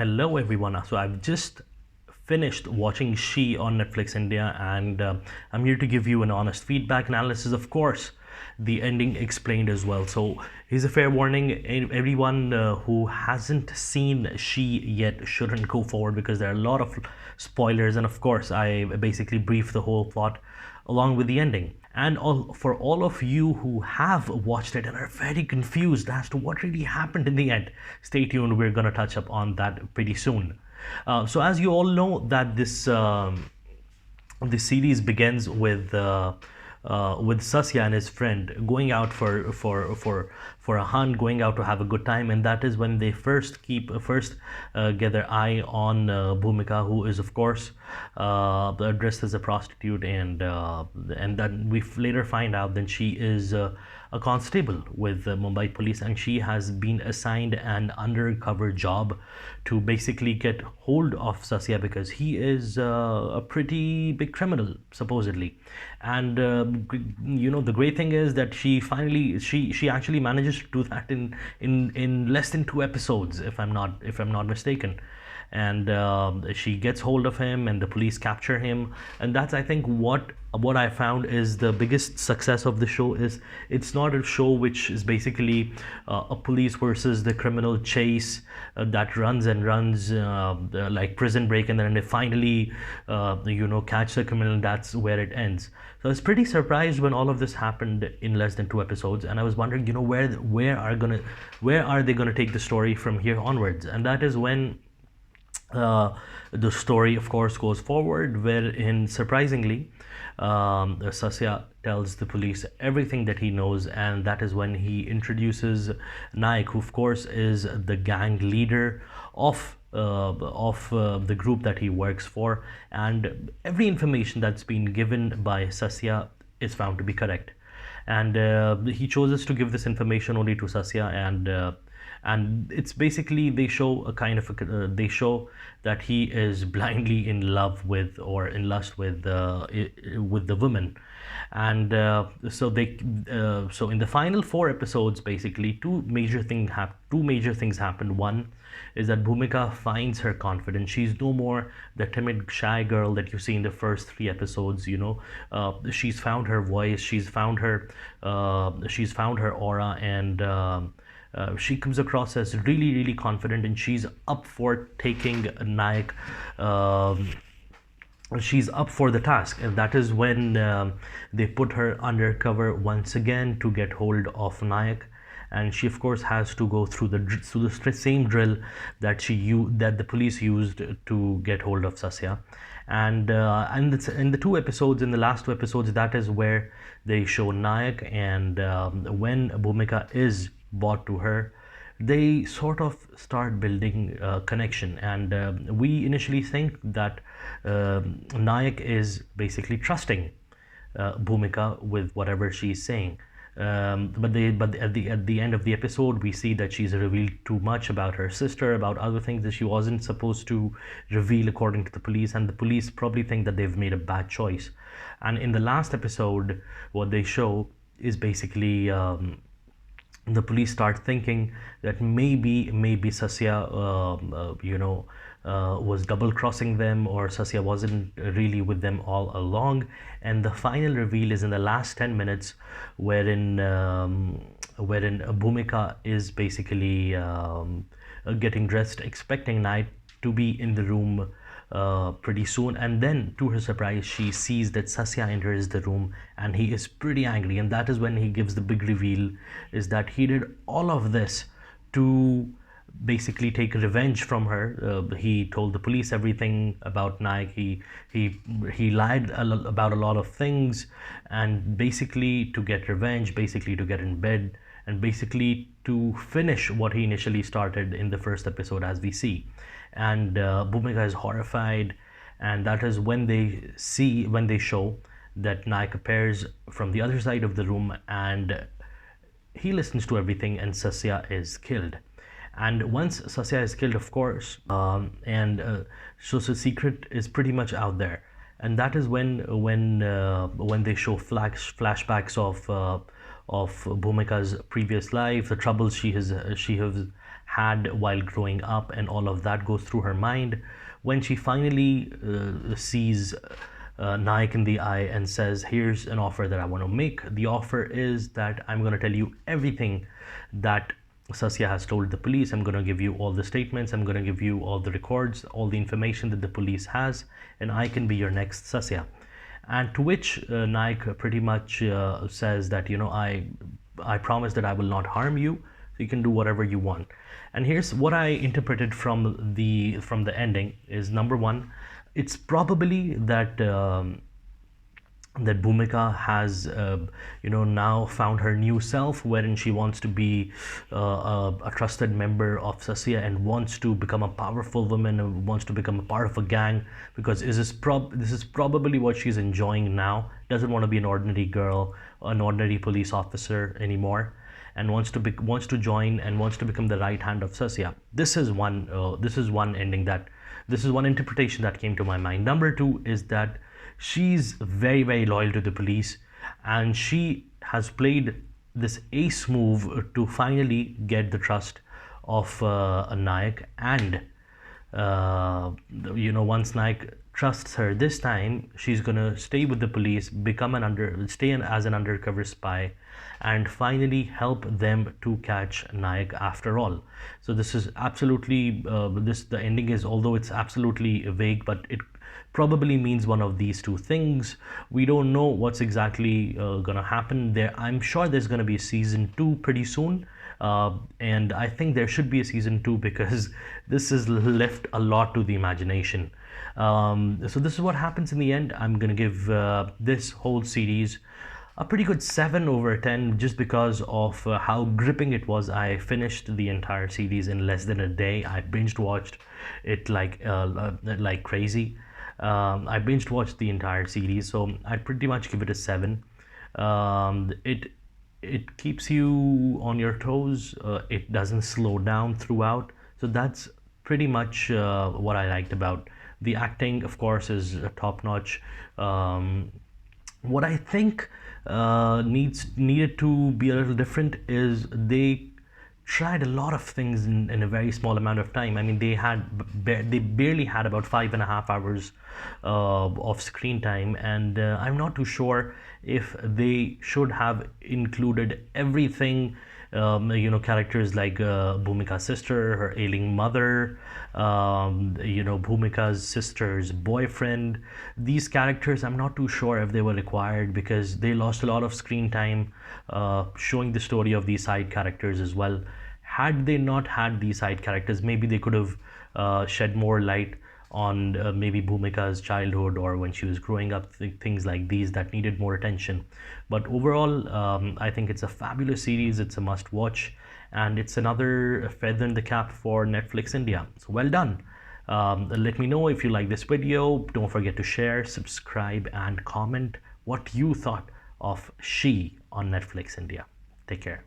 Hello everyone. So I've just finished watching She on Netflix India, and I'm here to give you an honest feedback analysis. Of course, the ending explained as well. So here's a fair warning: everyone who hasn't seen She yet shouldn't go forward because there are a lot of spoilers, and of course, I basically brief the whole plot along with the ending. And for all of you who have watched it and are very confused as to what really happened in the end, stay tuned. We're going to touch up on that pretty soon. So, as you all know, that this series begins with Sasya and his friend going out for a hunt, going out to have a good time, and that is when they first get their eye on Bhumika, who is of course dressed as a prostitute, and then we later find out that she is a constable with Mumbai police, and she has been assigned an undercover job to basically get hold of Sasya because he is a pretty big criminal supposedly. And the great thing is that she actually manages to do that in less than 2 episodes, if I'm not mistaken. And she gets hold of him and the police capture him, and that's, I think, what I found is the biggest success of the show. Is it's not a show which is basically a police versus the criminal chase that runs and runs like Prison Break, and then they finally catch the criminal, and that's where it ends. So I was pretty surprised when all of this happened in less than 2 episodes, and I was wondering, where are they gonna take the story from here onwards? And that is when the story, of course, goes forward, wherein surprisingly, Sasya tells the police everything that he knows, and that is when he introduces Naik, who, of course, is the gang leader of the group that he works for, and every information that's been given by Sasya is found to be correct. And he chooses to give this information only to Sasya, and it's basically they show that he is blindly in love with, or in lust with the woman. And so in the final 4 episodes, basically two major things happen. One is that Bhumika finds her confidence. She's no more the timid, shy girl that you see in the first 3 episodes. She's found her voice. She's found her aura, and she comes across as really, really confident, and she's up for taking Naik. She's up for the task, and that is when they put her undercover once again to get hold of Naik. And she, of course, has to go through the same drill that the police used to get hold of Sasya. And it's in the last 2 episodes, that is where they show Naik, and when Bhumika is brought to her, they sort of start building a connection. And we initially think that Naik is basically trusting Bhumika with whatever she's saying. But at the end of the episode, we see that she's revealed too much about her sister, about other things that she wasn't supposed to reveal according to the police, and the police probably think that they've made a bad choice. And in the last episode, what they show is basically the police start thinking that maybe Sasya was double crossing them, or Sasya wasn't really with them all along. And the final reveal is in the last 10 minutes, wherein Bhumika is basically getting dressed, expecting Night to be in the room pretty soon, and then to her surprise she sees that Sasya enters the room, and he is pretty angry. And that is when he gives the big reveal, is that he did all of this to basically take revenge from her. He told the police everything about Naik. He lied about a lot of things, and basically to get revenge, basically to get in bed, and basically to finish what he initially started in the first episode, as we see. And Bhumika is horrified, and that is when they show that Naik appears from the other side of the room, and he listens to everything, and Sasya is killed. And once Sasya is killed, of course, so the secret is pretty much out there, and that is when they show flashbacks of Bhumika's previous life, the troubles she has had while growing up, and all of that goes through her mind when she finally sees Naik in the eye and says, here's an offer that I want to make. The offer is that I'm going to tell you everything that Sasya has told the police. I'm going to give you all the statements, I'm going to give you all the records, all the information that the police has, and I can be your next Sasya. And to which Naik pretty much says that, I promise that I will not harm you, so you can do whatever you want. And here's what I interpreted from the ending is, number one, it's probably that Bhumika has, now found her new self, wherein she wants to be a trusted member of Sasya and wants to become a powerful woman and wants to become a part of a gang, because this is probably what she's enjoying now. Doesn't want to be an ordinary girl, an ordinary police officer anymore, and wants to join and wants to become the right hand of Sasya. This is one ending this is one interpretation that came to my mind. Number two is that she's very, very loyal to the police, and she has played this ace move to finally get the trust of a Naik. And once Naik trusts her this time, she's gonna stay with the police, stay as an undercover spy, and finally help them to catch Naik after all. So this is absolutely the ending is, although it's absolutely vague, but it probably means one of these two things. We don't know what's exactly gonna happen there. I'm sure there's gonna be a season 2 pretty soon, and I think there should be a season 2 because this is left a lot to the imagination. So this is what happens in the end. I'm gonna give this whole series a pretty good 7/10, just because of how gripping it was. I finished the entire series in less than a day. I binge watched it like crazy. I binge watched the entire series, so I'd pretty much give it a 7. It keeps you on your toes. It doesn't slow down throughout, so that's pretty much what I liked about the acting. Of course, is top notch. What I think needed to be a little different is they tried a lot of things in a very small amount of time. I mean, they barely had about 5.5 hours of screen time, and I'm not too sure if they should have included everything. Characters like Bhumika's sister, her ailing mother, Bhumika's sister's boyfriend. These characters, I'm not too sure if they were required, because they lost a lot of screen time showing the story of these side characters as well. Had they not had these side characters, maybe they could have shed more light on maybe Bhumika's childhood or when she was growing up, things like these that needed more attention. But overall, I think it's a fabulous series. It's a must watch, and it's another feather in the cap for Netflix India. So well done. Let me know if you like this video. Don't forget to share, subscribe, and comment what you thought of She on Netflix India. Take care.